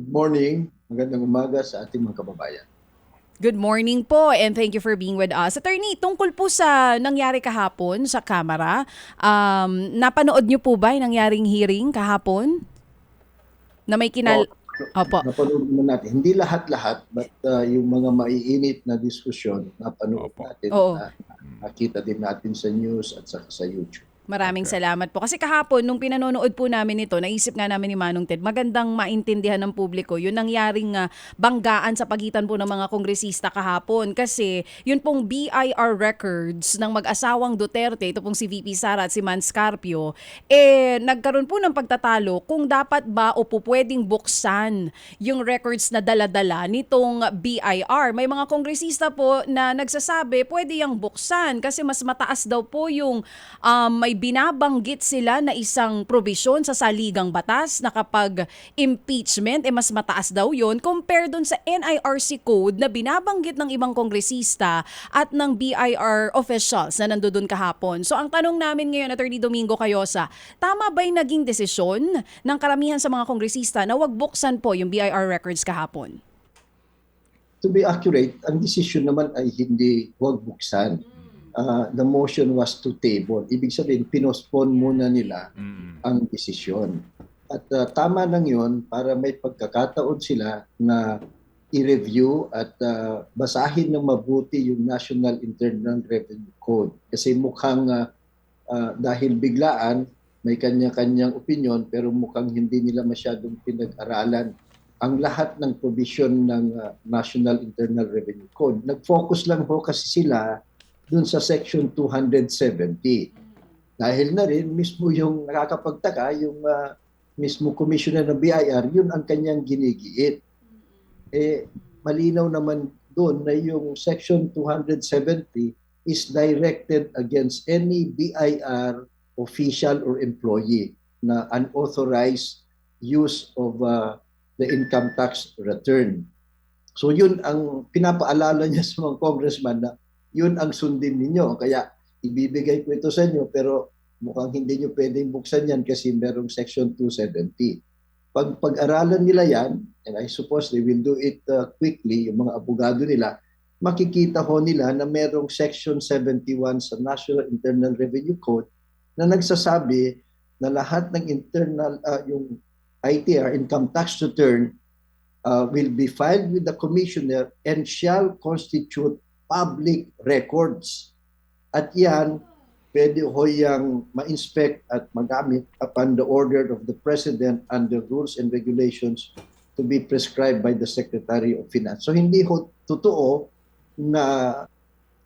Good morning, magandang umaga sa ating mga kababayan. Good morning po and thank you for being with us. Attorney, tungkol po sa nangyari kahapon sa Kamara, napanood niyo po ba yung nangyaring hearing kahapon? Na may O, Opo. napanood naman natin, hindi lahat-lahat, but yung mga maiinit na diskusyon, napanood Opo. natin Oo. na nakita din natin sa news at saka sa YouTube. Maraming Okay. salamat po. Kasi kahapon, nung pinanonood po namin ito, naisip nga namin ni Manong Ted, magandang maintindihan ng publiko yung nangyaring banggaan sa pagitan po ng mga kongresista kahapon. Kasi yun pong BIR records ng mag-asawang Duterte, ito pong si VP Sara at si Man Scarpio, nagkaroon po ng pagtatalo kung dapat ba o po pwedeng buksan yung records na dala-dala nitong BIR. May mga kongresista po na nagsasabi pwede yung buksan kasi mas mataas daw po yung may binabanggit sila na isang probisyon sa saligang batas na kapag impeachment, mas mataas daw yon compare dun sa NIRC code na binabanggit ng ibang kongresista at ng BIR officials na nandoon kahapon. So ang tanong namin ngayon, Attorney Domingo Cayosa, tama ba yung naging desisyon ng karamihan sa mga kongresista na wag buksan po yung BIR records kahapon? To be accurate, ang decision naman ay hindi huwag buksan. The motion was to table. Ibig sabihin, pinospone muna nila ang desisyon. At tama lang yun para may pagkakataon sila na i-review at basahin ng mabuti yung National Internal Revenue Code. Kasi mukhang dahil biglaan, may kanya-kanyang opinion pero mukhang hindi nila masyadong pinag-aralan ang lahat ng provision ng National Internal Revenue Code. Nag-focus lang ho kasi sila dun sa Section 270. Dahil na rin, mismo yung nakakapagtaka, yung mismo Commissioner ng BIR, yun ang kanyang ginigiit. Malinaw naman doon na yung Section 270 is directed against any BIR official or employee na unauthorized use of the income tax return. So yun ang pinapaalala niya sa mga congressman na yun ang sundin ninyo. Kaya ibibigay ko ito sa inyo pero mukhang hindi nyo pwedeng buksan yan kasi merong Section 270. Pag-aralan nila yan, and I suppose they will do it quickly, yung mga abogado nila, makikita ho nila na merong Section 71 sa National Internal Revenue Code na nagsasabi na lahat ng internal, yung ITR, income tax return, will be filed with the commissioner and shall constitute public records. At yan, pwede ho yang ma-inspect at magamit upon the order of the President under rules and regulations to be prescribed by the Secretary of Finance. So hindi ho totoo na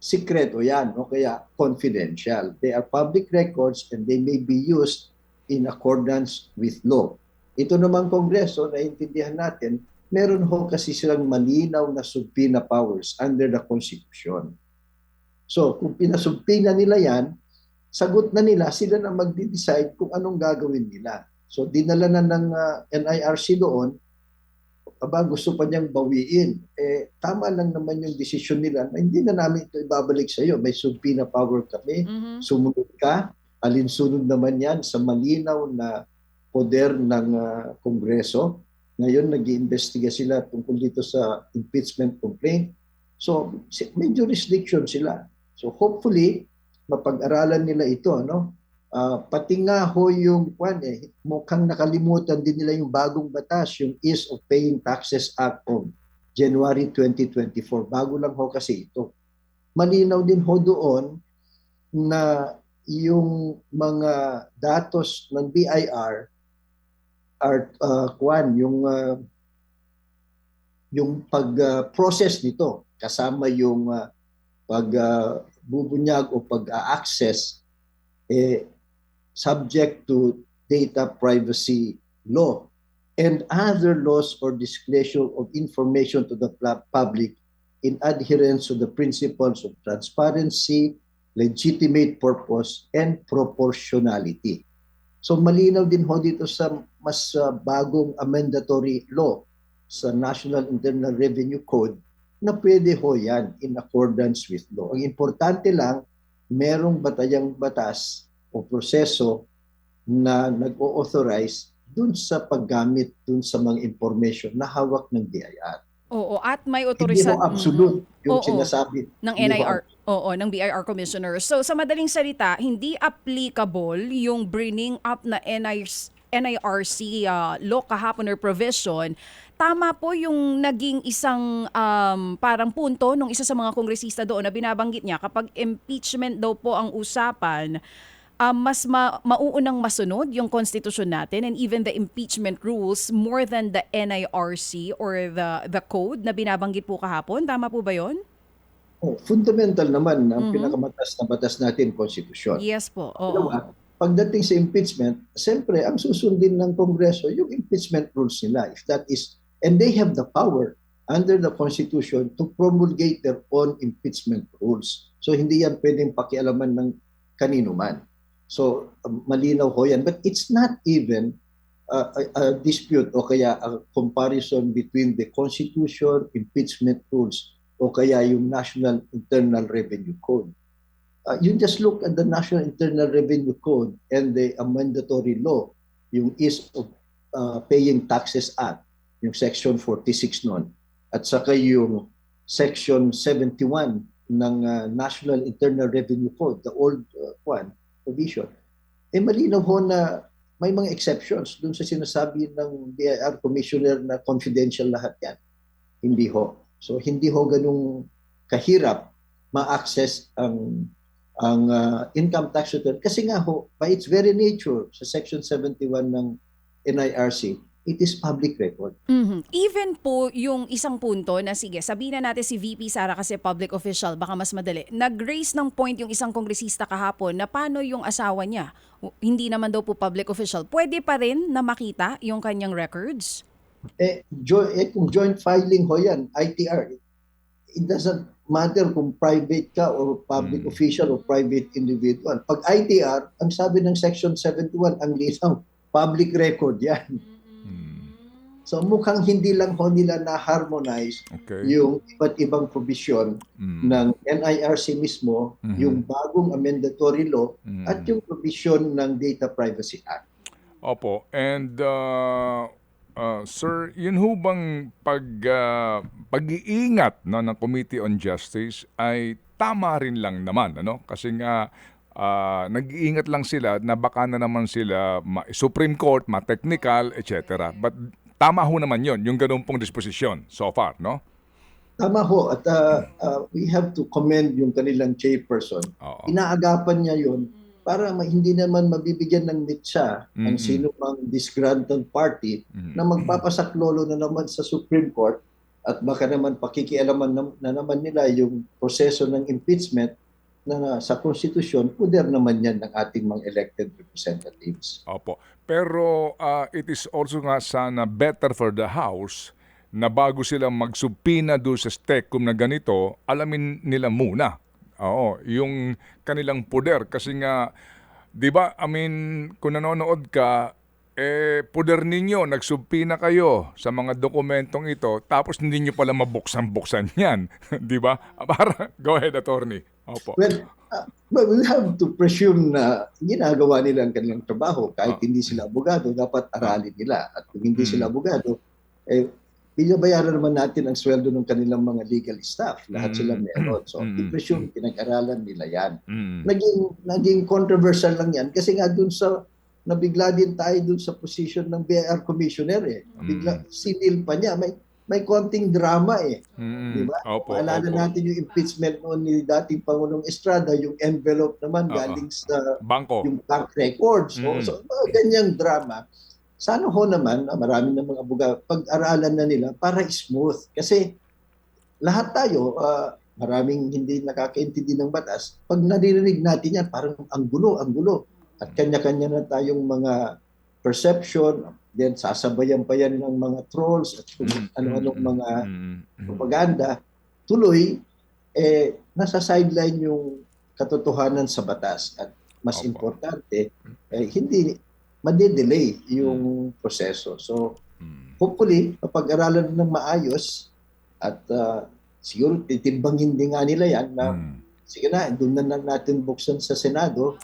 sikreto yan o kaya confidential. They are public records and they may be used in accordance with law. Ito naman Kongreso, naiintindihan natin, meron ho kasi silang malinaw na subpoena powers under the Constitution. So kung pinasubpoena nila yan, sagot na nila, sila na magde-decide kung anong gagawin nila. So dinala na ng NIRC doon, gusto pa niyang bawiin. Tama lang naman yung desisyon nila na hindi na namin ito ibabalik sa iyo. May subpoena power kami, sumunod ka, alinsunod naman yan sa malinaw na poder ng Kongreso. Ngayon, nag-iimbestiga sila tungkol dito sa impeachment complaint. So, may jurisdiction sila. So, hopefully, mapag-aralan nila ito, no? Pati nga ho yung mukhang nakalimutan din nila yung bagong batas, yung Ease of Paying Taxes Act of January 2024. Bago lang ho kasi ito. Malinaw din ho doon na yung mga datos ng BIR are yung pag-process nito kasama yung pagbubunyag o pag-access subject to data privacy law and other laws or disclosure of information to the public in adherence to the principles of transparency, legitimate purpose, and proportionality. So malinaw din ho dito sa mas bagong amendatory law sa National Internal Revenue Code na pwede ho yan in accordance with law. Ang importante lang, merong batayang batas o proseso na nag-o-authorize dun sa paggamit dun sa mga information na hawak ng BIR. Oo, at may Hindi ho absolute yung Oo, sinasabi. ng Hindi ho NIR. Oo, ng BIR Commissioner. So sa madaling salita, hindi applicable yung bringing up na NIRC law kahapon or provision. Tama po yung naging isang parang punto nung isa sa mga kongresista doon na binabanggit niya kapag impeachment daw po ang usapan, mas mauunang masunod yung konstitusyon natin and even the impeachment rules more than the NIRC or the code na binabanggit po kahapon. Tama po ba yun? Fundamental naman ang Mhm. pinakamatas na batas natin, konstitusyon. Yes po, oo. Dalawa, pagdating sa impeachment, siyempre, ang susundin ng Kongreso, yung impeachment rules nila. If that is, and they have the power under the Constitution to promulgate their own impeachment rules. So, hindi yan pwedeng pakialaman ng kanino man. So, malinaw ho yan. But it's not even a dispute o kaya a comparison between the Constitution, impeachment rules, o kaya yung National Internal Revenue Code. You just look at the National Internal Revenue Code and the mandatory law, yung Ease of Paying Taxes Act, yung Section 46 nun, at saka yung Section 71 ng National Internal Revenue Code, the old one, provision. Malinaw ho na may mga exceptions dun sa sinasabi ng BIR Commissioner na confidential lahat yan. Hindi ho. So hindi ho ganung kahirap ma-access ang income tax return kasi nga ho, by its very nature sa Section 71 ng NIRC, it is public record. Mhm. Even po yung isang punto na sige, sabihin na natin si VP Sara kasi public official, baka mas madali. Nag-raise ng point yung isang kongresista kahapon na paano yung asawa niya. Hindi naman daw po public official. Pwede pa rin na makita yung kanyang records? Kung joint filing ho yan, ITR, it doesn't matter kung private ka or public official or private individual. Pag ITR, ang sabi ng Section 71, ang linaw, public record yan. So mukhang hindi lang ho nila na-harmonize yung iba't ibang provision ng NIRC mismo, yung bagong amendatory law, at yung provision ng Data Privacy Act. Opo. And sir, yun ho bang pag-iingat no, ng Committee on Justice ay tama rin lang naman, ano? Kasi nga nag-iingat lang sila na baka na naman sila Supreme Court, ma-technical, etc. But tama ho naman yun, yung ganun pong disposisyon so far, no? Tama ho. At we have to commend yung kanilang chairperson. Oo. Inaagapan niya yun para hindi naman mabibigyan ng mitsa ang sino mang disgruntled party na magpapasaklolo na naman sa Supreme Court at baka naman pakikialaman na naman nila yung proseso ng impeachment na sa konstitusyon, puder naman yan ng ating mga elected representatives. Opo. Pero it is also nga sana better for the House na bago sila magsubpina doon sa STECCOM na ganito, alamin nila muna. Oo, yung kanilang poder. Kasi nga, di ba, kung nanonood ka, poder ninyo, nagsubpina kayo sa mga dokumentong ito, tapos hindi nyo pala mabuksan-buksan yan. Di ba? Para, go ahead, attorney. Opo. Well, we have to presume na ginagawa nila ang kanilang trabaho. Kahit hindi sila abogado, dapat aralin nila. At kung hindi sila abogado, binabayaran naman natin ang sweldo ng kanilang mga legal staff. Lahat sila meron. So, i-presume, pinag-aralan nila yan. Naging controversial lang yan kasi nga dun sa nabigla din tayo dun sa position ng BIR Commissioner. Bigla, sinil pa niya. May konting drama Di ba? Maalala natin yung impeachment noon ni dating Pangulong Estrada, yung envelope naman galing sa bangko, yung bank records. So, ganyang drama. Sana ho naman, marami ng mga abogado, pag-aralan na nila para smooth. Kasi lahat tayo, maraming hindi nakakaintindi ng batas. Pag naririnig natin yan, parang ang gulo. At kanya-kanya na tayong mga perception, then sasabayan pa yan ng mga trolls at ano-anong mga propaganda. Tuloy, nasa sideline yung katotohanan sa batas. At mas importante, hindi made-delay yung proseso. So, hopefully, mapag-aralan ng maayos at siguro titimbangin din nga nila yan na sige na, doon na natin buksan sa Senado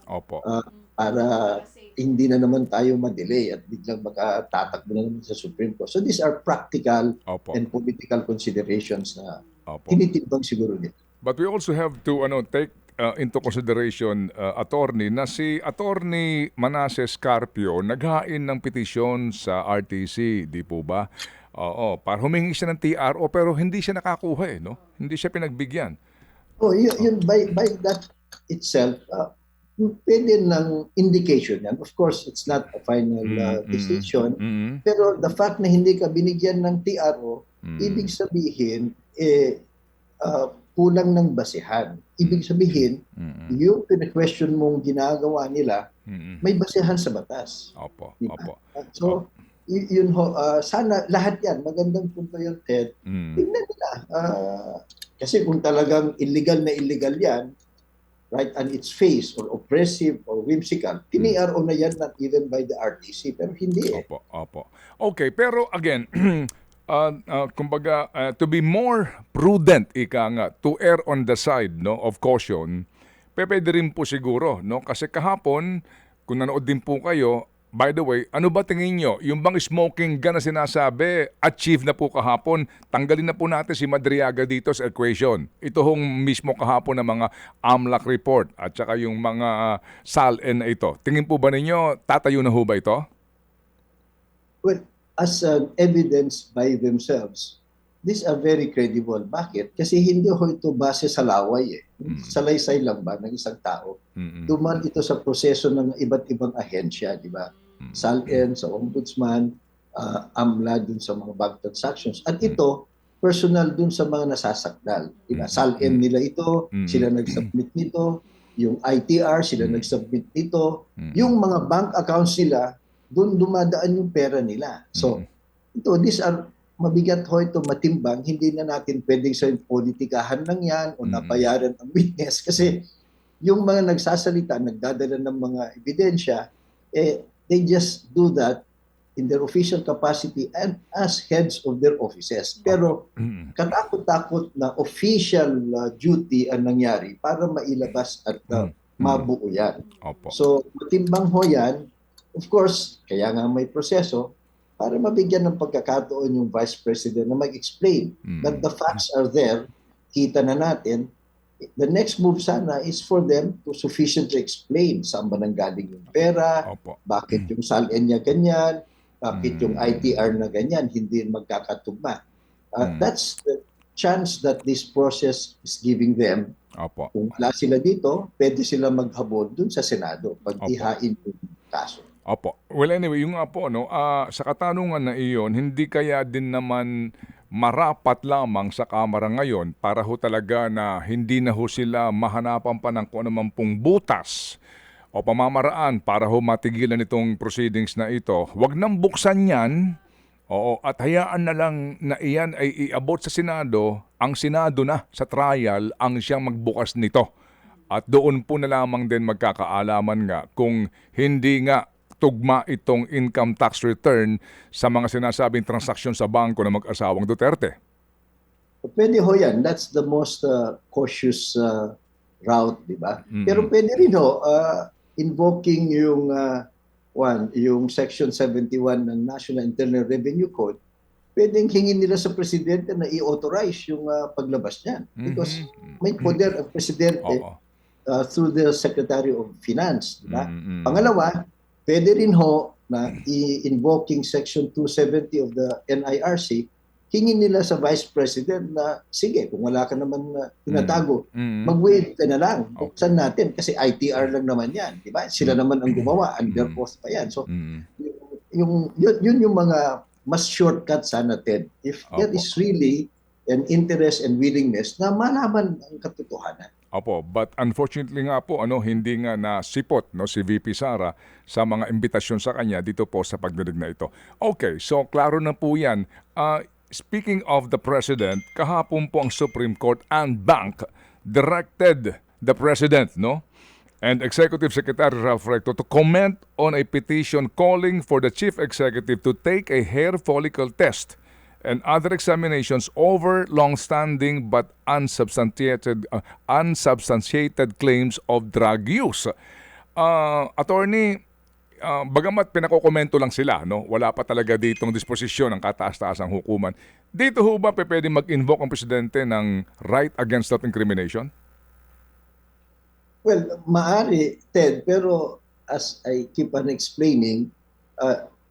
para hindi na naman tayo ma-delay at biglang makatatakbo na naman sa Supreme Court. So these are practical Opo. and political considerations na Opo. tinitimbang siguro nito. But we also have to take into consideration, attorney, na si Attorney Manasseh Carpio naghain ng petisyon sa RTC, di po ba? Oo, para humingi siya ng TRO pero hindi siya nakakuha no? Hindi siya pinagbigyan. Oh, yun by that itself, pwede ng indication yan. Of course, it's not a final decision. Pero the fact na hindi ka binigyan ng TRO, ibig sabihin, kulang ng basihan. Ibig sabihin, yung question mong ginagawa nila, may basihan sa batas. Opo, Diba? opo. So, yun ho, sana lahat yan, magandang punto yung Ted, tingnan nila. Kasi kung talagang illegal yan, right, on its face, or oppressive, or whimsical, tini-RO na yan not even by the RTC, pero hindi eh. Opo, opo. Okay, pero again, kumbaga, to be more prudent, ika nga, to err on the side of caution, pwede rin po siguro, kasi kahapon, kung nanood din po kayo, by the way, ano ba tingin nyo? Yung bang smoking gun na sinasabi, achieve na po kahapon, tanggalin na po natin si Madriaga dito sa equation. Ito hong mismo kahapon ng mga AMLAC report at saka yung mga SALN na ito. Tingin po ba ninyo, tatayo na ho ba ito? Well, as evidence by themselves, these are very credible. Bakit? Kasi hindi ho ito base sa laway eh. Salaysay lang ba ng isang tao? Duman ito sa proseso ng iba't ibang ahensya, di ba? SALN, sa Ombudsman, AMLA dun sa mga bank transactions. At ito, personal dun sa mga nasasakdal. Di ba? SALN nila ito, sila nag-submit nito. Yung ITR, sila nag-submit nito. Yung mga bank accounts nila, dun dumadaan yung pera nila. So, ito, these are mabigat ho ito, matimbang, hindi na natin pwedeng sa politikahan lang yan o nabayaran ng witness kasi yung mga nagsasalita, nagdadala ng mga ebidensya, they just do that in their official capacity and as heads of their offices. Pero katakot-takot na official duty ang nangyari para mailabas at mabuo yan. So, matimbang ho yan. Of course, kaya nga may proseso, para mabigyan ng pagkakataon yung Vice President na mag-explain that the facts are there, kita na natin. The next move sana is for them to sufficiently explain saan ba nanggaling yung pera, bakit yung SALN niya ganyan, bakit yung ITR na ganyan, hindi magkakatugma. That's the chance that this process is giving them. Kung wala sila dito, pwede sila maghabol dun sa Senado pag ihain yung kaso. Opo. Well, anyway, yung nga po, sa katanungan na iyon, hindi kaya din naman marapat lamang sa Kamara ngayon para ho talaga na hindi na ho sila mahanapan pa ng kung anumang pong butas o pamamaraan para ho matigilan itong proceedings na ito. Huwag nang buksan yan, at hayaan na lang na iyan ay iabot sa Senado, ang Senado na sa trial ang siyang magbukas nito. At doon po na lamang din magkakaalaman nga kung hindi nga tugma itong income tax return sa mga sinasabing transaksyon sa bangko ng mag-asawang Duterte. Pwede ho yan. That's the most cautious route, di ba? Pero pwede rin ho, invoking yung Section 71 ng National Internal Revenue Code, pwedeng hingin nila sa Presidente na i-authorize yung paglabas niyan. Because may poder ang Presidente through the Secretary of Finance. Di ba? Pangalawa, pwede rin ho na i-invoking Section 270 of the NIRC, hingin nila sa Vice President na, sige, kung wala ka naman tinatago, mag-waive ka na lang. Buksan natin kasi ITR lang naman yan. Diba? Sila naman ang gumawa, under oath pa yan. So, yun yung mga mas shortcut sana, Ted. If there is really an interest and willingness na malaman ang katotohanan. Opo, but unfortunately nga po, hindi nga nasipot si VP Sara sa mga imbitasyon sa kanya dito po sa pagdinig na ito. Okay, so klaro na po yan. Speaking of the President, kahapon po ang Supreme Court and Bank directed the President, and Executive Secretary Ralph Recto to comment on a petition calling for the Chief Executive to take a hair follicle test and other examinations over long-standing but unsubstantiated claims of drug use. Attorney, bagamat pinakokomento lang sila, no? Wala pa talaga ditong disposisyon ng kataas-taasang hukuman. Dito ho ba pwede mag-invoke ang presidente ng right against self-incrimination? Well, maari, Ted, pero as I keep on explaining,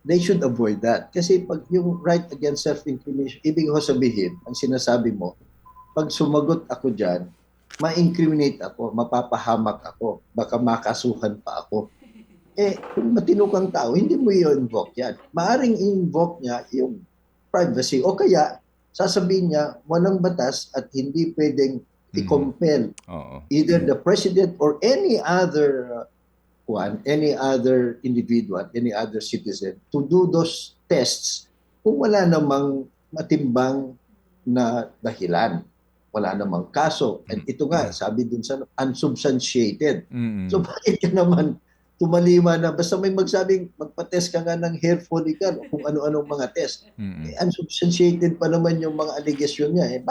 they should avoid that. Kasi pag yung right against self-incrimination, ibig ko sabihin, ang sinasabi mo, pag sumagot ako dyan, ma-incriminate ako, mapapahamak ako, baka makasuhan pa ako. Kung matino kang tao, hindi mo i-invoke yan. Maaring i-invoke niya yung privacy o kaya sasabihin niya walang batas at hindi pwedeng i-compel either the president or any other any other individual, any other citizen to do those tests kung wala namang matimbang na dahilan. Wala namang kaso. And ito nga, sabi dun sa unsubstantiated. So bakit ka naman tumalima na basta may magsabing magpa-test ka nga ng hair follicle o kung ano-anong mga test. Unsubstantiated pa naman yung mga allegation niya.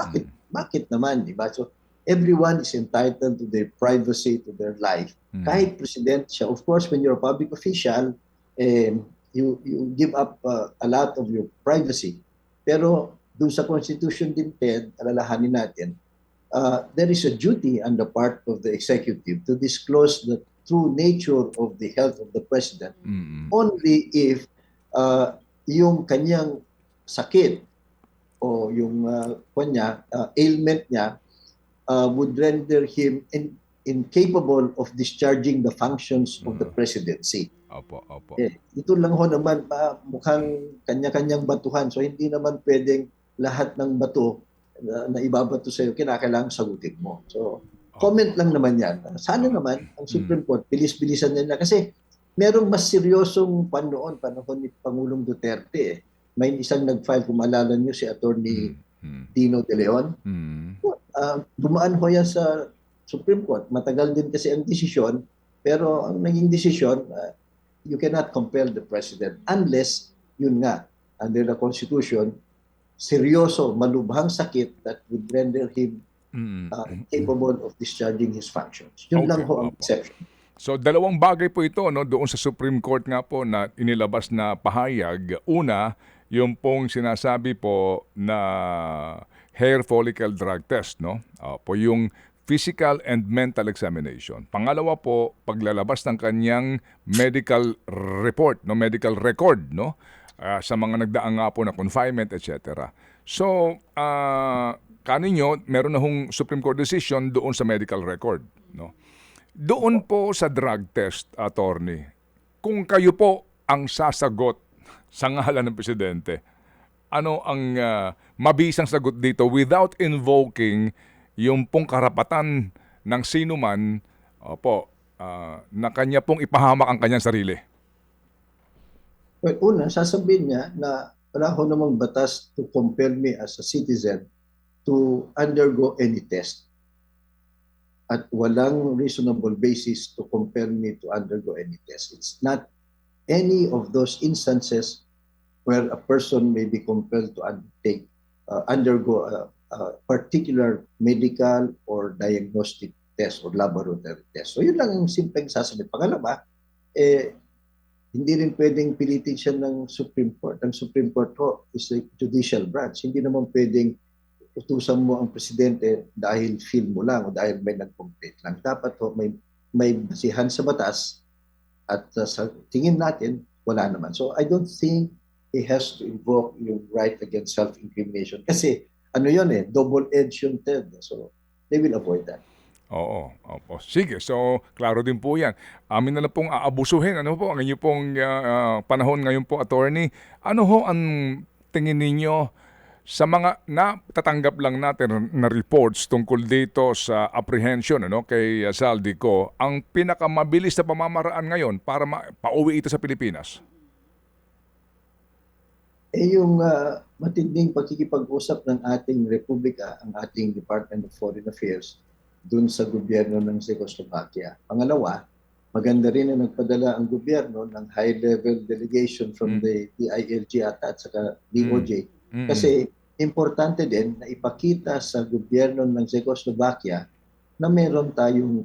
Bakit naman, di ba? So everyone is entitled to their privacy, to their life. Kahit president siya. Of course, when you're a public official, you give up a lot of your privacy. Pero dun sa Constitution din, Ted, alalahanin natin, there is a duty on the part of the executive to disclose the true nature of the health of the president only if yung kanyang sakit o yung ailment niya would render him incapable of discharging the functions of the presidency. Opo. Ito lang ho naman, mukhang kanya-kanyang batuhan. So hindi naman pwedeng lahat ng bato na ibabato sa'yo, kinakailangan sagutin mo. So comment lang naman yan. Sana naman ang Supreme Court, bilis-bilisan nila. Kasi merong mas seryosong panahon ni Pangulong Duterte. May isang nag-file, kung maalala nyo, si Attorney Dino De Leon. Dumaan ho yan sa Supreme Court. Matagal din kasi ang desisyon, pero ang naging desisyon, you cannot compel the President unless, yun nga, under the Constitution, seryoso, malubhang sakit that would render him capable of discharging his functions. Yun lang ho ang exception. So dalawang bagay po ito, no, doon sa Supreme Court nga po na inilabas na pahayag. Una, yung pong sinasabi po na hair follicle drug test, no? Po yung physical and mental examination. Pangalawa po, paglalabas ng kanyang medical report, no, medical record, no? Sa mga nagdaang nga po na confinement, etc. So, kaninyo, meron na hong Supreme Court decision doon sa medical record. No? Doon po sa drug test, attorney, kung kayo po ang sasagot sa ngalan ng presidente, ano ang mabisang sagot dito without invoking yung pong karapatan ng sino man na kanya pong ipahamak ang kanyang sarili? Well, una, sasabihin niya na wala ko namang batas to compel me as a citizen to undergo any test. At walang reasonable basis to compel me to undergo any test. It's not any of those instances where a person may be compelled to undergo a particular medical or diagnostic test or laboratory test. So yun lang ang simpleng sasabihin. Pangalawa, hindi rin pwedeng pilitin siya ng Supreme Court. Ang Supreme Court ho is a judicial branch. Hindi naman pwedeng utusan mo ang presidente dahil feel mo lang o dahil may nag-complaint lang. Dapat ho may basihan sa batas at sa tingin natin, wala naman. So I don't think he has to invoke yung right against self-incrimination. Kasi ano yun double-edged yung Ted. So they will avoid that. Oo. Sige, so klaro din po yan. Amin na lang pong aabusuhin. Ano po ang inyong pong panahon ngayon po, attorney? Ano ho ang tingin ninyo sa mga natatanggap lang natin na reports tungkol dito sa apprehension kay Zaldico, ang pinakamabilis na pamamaraan ngayon para pauwi ito sa Pilipinas? Yung matinding pagkikipag-usap ng ating Republika, ang ating Department of Foreign Affairs, dun sa gobyerno ng Czechoslovakia. Pangalawa, maganda rin na nagpadala ang gobyerno ng high-level delegation from the DILG at saka DOJ. Kasi importante din na ipakita sa gobyerno ng Czechoslovakia na meron tayong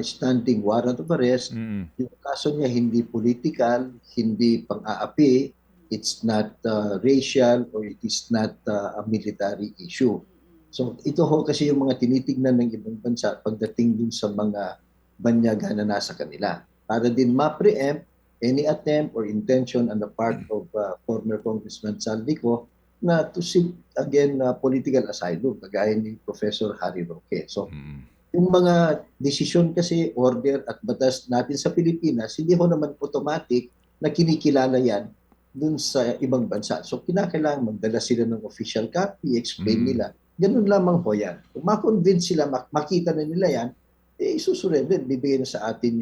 standing warrant of arrest. Mm. Yung kaso niya hindi political, hindi pang-aapi, it's not racial, or it is not a military issue. So ito ho kasi yung mga tinitignan ng ibang bansa pagdating dun sa mga banyaga na nasa kanila. Para din ma-preempt any attempt or intention on the part of former Congressman Saldico na to seek again political asylum, kagaya ni Professor Harry Roque. So yung mga desisyon kasi, order at batas natin sa Pilipinas, hindi ho naman automatic na kinikilala yan dun sa ibang bansa. So kinakailangan magdala sila ng official copy, explain nila. Ganun lamang ho yan. Kung ma-convince sila, makita na nila yan, isusurrender, bibigyan na sa atin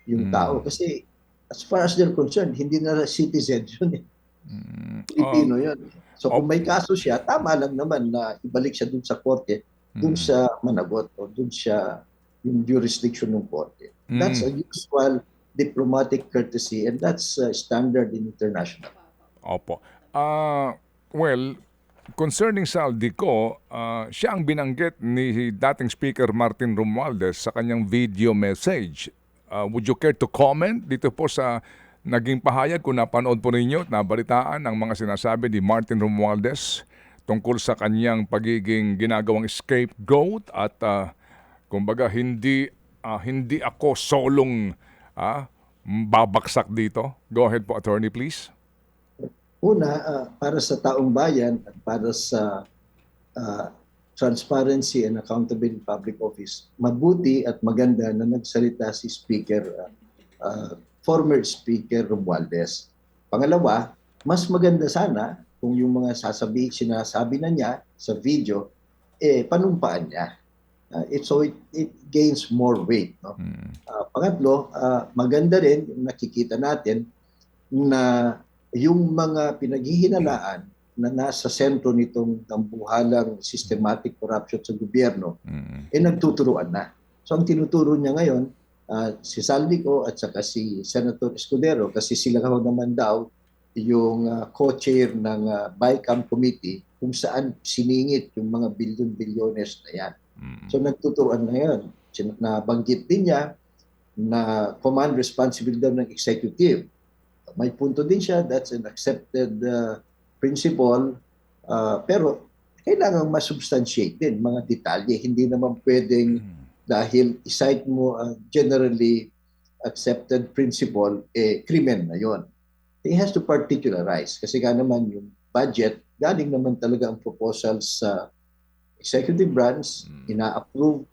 yung tao. Kasi as far as they're concerned, hindi na citizen yun eh. Pilipino yun. So kung may kaso siya, tama lang naman na ibalik siya dun sa korte, dun siya managot o dun siya yung jurisdiction ng korte. That's a usual diplomatic courtesy and that's standard in international. Opo. Well, concerning sa Saldico, siya ang binanggit ni dating Speaker Martin Romualdez sa kanyang video message. Would you care to comment dito po sa naging pahayag kung napanood po ninyo at nabalitaan ang mga sinasabi ni Martin Romualdez tungkol sa kanyang pagiging ginagawang scapegoat at kumbaga hindi ako solong babaksak dito? Go ahead po, attorney, please. Una, para sa taong bayan at para sa transparency and accountability in public office, mabuti at maganda na nagsalita si former Speaker Romualdez. Pangalawa, mas maganda sana kung yung mga sinasabi na niya sa video, panumpaan niya. So it gains more weight. No? Pangatlo, maganda rin yung nakikita natin na yung mga pinaghihinalaan na nasa sentro nitong tambuhalang systematic corruption sa gobyerno, nagtuturuan na. So ang tinuturo niya ngayon, si Saldico at saka si Senator Escudero, kasi sila naman daw yung co-chair ng BICAM committee kung saan siningit yung mga bilyon-bilyones na yan. So nagtuturuan na yan. Nabanggit din niya na command responsibility daw ng executive. May punto din siya, that's an accepted principle, pero kailangan masubstantiate din mga detalye. Hindi naman pwedeng dahil isite mo generally accepted principle, krimen na yon. It has to particularize kasi nga naman yung budget, galing naman talaga ang proposals sa executive branch, ina-approve,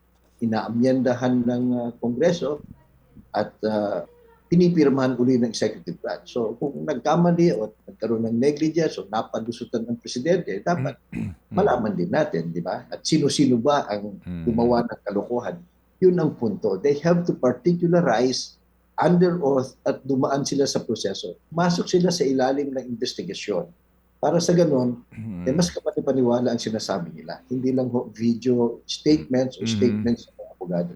ina-amyendahan ng Kongreso at pinipirmahan uli ng executive branch. So kung nagkamali o nagkaroon ng negligence o napalusutan ng presidente, dapat malaman din natin, di ba? At sino-sino ba ang gumawa ng kalokohan? Yun ang punto. They have to particularize under oath at dumaan sila sa proseso. Masok sila sa ilalim ng investigasyon. Para sa ganun, mas kapani-paniwala ang sinasabi nila. Hindi lang video statements o statements ng abogado.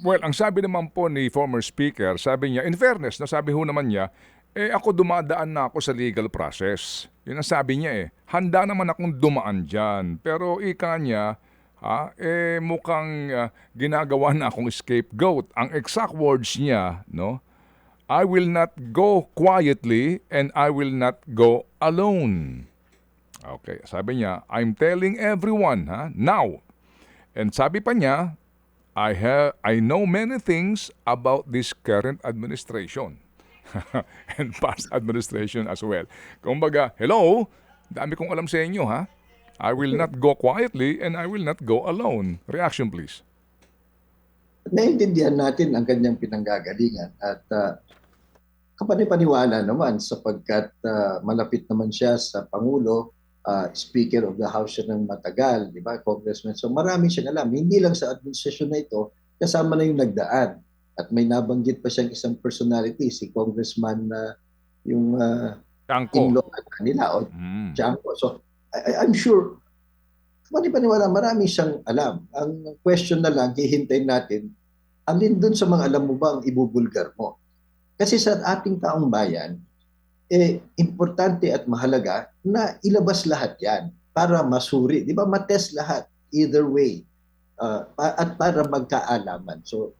Well, ang sabi naman po ni former speaker, sabi niya, in fairness, nasabi ho naman niya, ako dumadaan na ako sa legal process. Yun ang sabi niya handa naman akong dumaan dyan. Pero ika niya, mukhang ginagawa na akong scapegoat. Ang exact words niya, no? I will not go quietly and I will not go alone. Okay, sabi niya, I'm telling everyone, now. And sabi pa niya, I know many things about this current administration and past administration as well. Kumbaga, hello, dami kong alam sa inyo, I will not go quietly and I will not go alone. Reaction, please. Naintindihan natin ang kanyang pinanggagalingan at kapani-paniwala naman sapagkat malapit naman siya sa Pangulo, Speaker of the House siya ng matagal, di ba, Congressman. So marami siyang alam. Hindi lang sa administrasyon na ito, kasama na yung nagdaan. At may nabanggit pa siyang isang personality, si Congressman yung in-law nila, Chanco. So I'm sure, kapani-paniwala, marami siyang alam. Ang question na lang, hihintayin natin, alin dun sa mga alam mo ba ang ibubulgar mo? Kasi sa ating taong bayan, importante at mahalaga na ilabas lahat yan para masuri. Di ba? Matest lahat, either way. At para magkaalaman. So,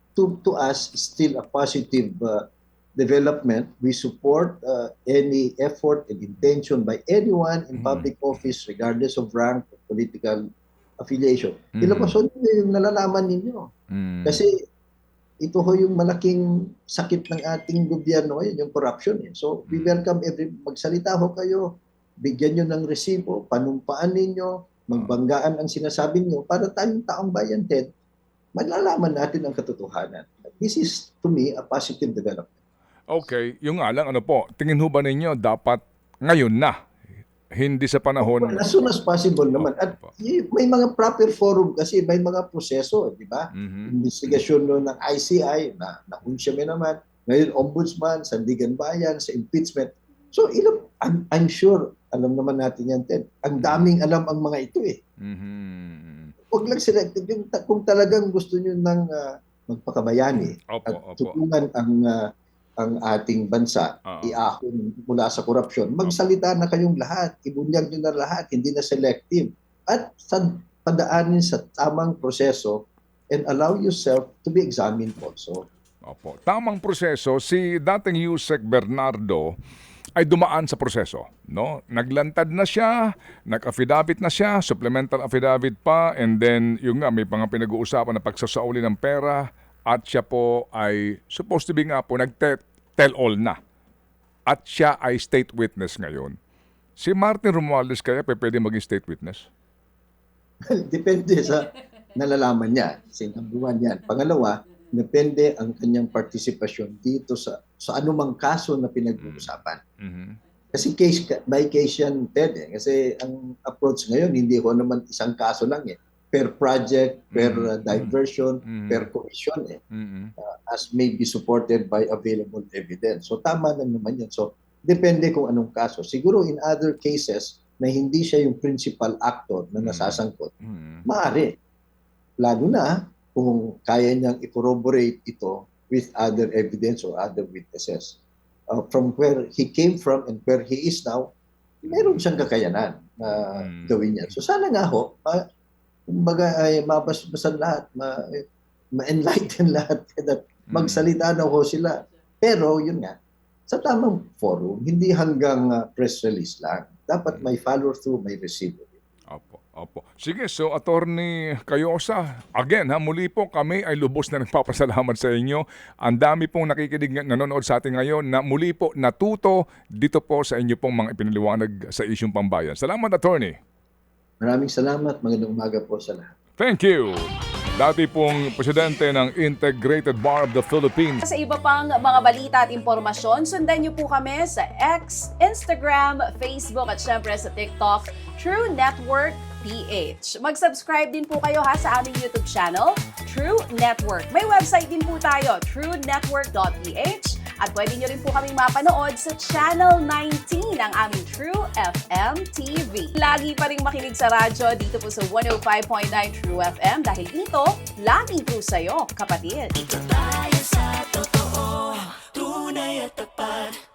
to us still a positive development. We support any effort and intention by anyone in public office regardless of rank or political affiliation. Ilabason niyo yung nalalaman ninyo. Kasi ito ho yung malaking sakit ng ating gobyerno ngayon, yung corruption. So we welcome magsalita ho kayo, bigyan nyo ng resibo, panumpaan ninyo, magbanggaan ang sinasabi nyo para tayong taong bayan, Ted, malalaman natin ang katotohanan. This is, to me, a positive development. Okay, yung nga lang, ano po, tingin ho ba ninyo dapat ngayon na? Hindi sa panahon... Well, as soon as possible naman. At may mga proper forum kasi, may mga proseso, di ba? Investigasyon no, ng ICI, na-unsya naman. Ngayon, Ombudsman, Sandigan Bayan, sa impeachment. So, I'm sure, alam naman natin yan, Ted. Ang daming alam ang mga ito eh. Huwag lang selective. Kung talagang gusto nyo ng magpakabayani at tulungan ang ating bansa, iahon mula sa korupsyon, magsalita na kayong lahat, ibunyag nyo na lahat, hindi na selective. At padaanin sa tamang proseso and allow yourself to be examined also. Opo. Tamang proseso, si dating Yusek Bernardo ay dumaan sa proseso, no? Naglantad na siya, nag-affidavit na siya, supplemental affidavit pa, and then yung nga may mga pinag-uusapan na pagsasauli ng pera, at siya po ay supposed to be nga po nag-tell all na. At siya ay state witness ngayon. Si Martin Romualdez kaya pwede maging state witness? Depende sa nalalaman niya. Number one yan. Pangalawa, depende ang kanyang partisipasyon dito sa anumang kaso na pinag-uusapan. Kasi case by case yan, Ted. Kasi ang approach ngayon, hindi ko naman isang kaso lang eh. Per project, per diversion, per commission as may be supported by available evidence. So tama lang naman yan. So depende kung anong kaso. Siguro in other cases na hindi siya yung principal actor na nasasangkot, maaari. Lalo na kung kaya niyang i-corroborate ito with other evidence or other witnesses. From where he came from and where he is now, meron siyang kakayanan na gawin niya. So sana nga ho, kumbaga ay mabasbasan lahat, ma-enlighten lahat, at magsalita na ho sila. Pero yun nga, sa tamang forum, hindi hanggang press release lang. Dapat may follow-through, may resibo. Opo. Sige, so Attorney Cayosa, again muli po kami ay lubos na nagpapasalamat sa inyo. Ang dami pong nakikinig, nanonood sa atin ngayon na muli po natuto dito po sa inyo pong mga ipinaliwanag sa isyung pambayan. Salamat, Attorney. Maraming salamat. Magandang umaga po sa lahat. Thank you. Dati pong presidente ng Integrated Bar of the Philippines. Sa iba pang mga balita at impormasyon, sundan niyo po kami sa X, Instagram, Facebook at syempre sa TikTok, True Network PH. Mag-subscribe din po kayo sa aming YouTube channel, True Network. May website din po tayo, truenetwork.ph, at pwede nyo rin po kaming mapanood sa Channel 19 ng aming True FM TV. Lagi pa rin makinig sa radyo dito po sa 105.9 True FM dahil dito, lagi po sa'yo, kapatid. Dito tayo sa totoo, tunay at tapat.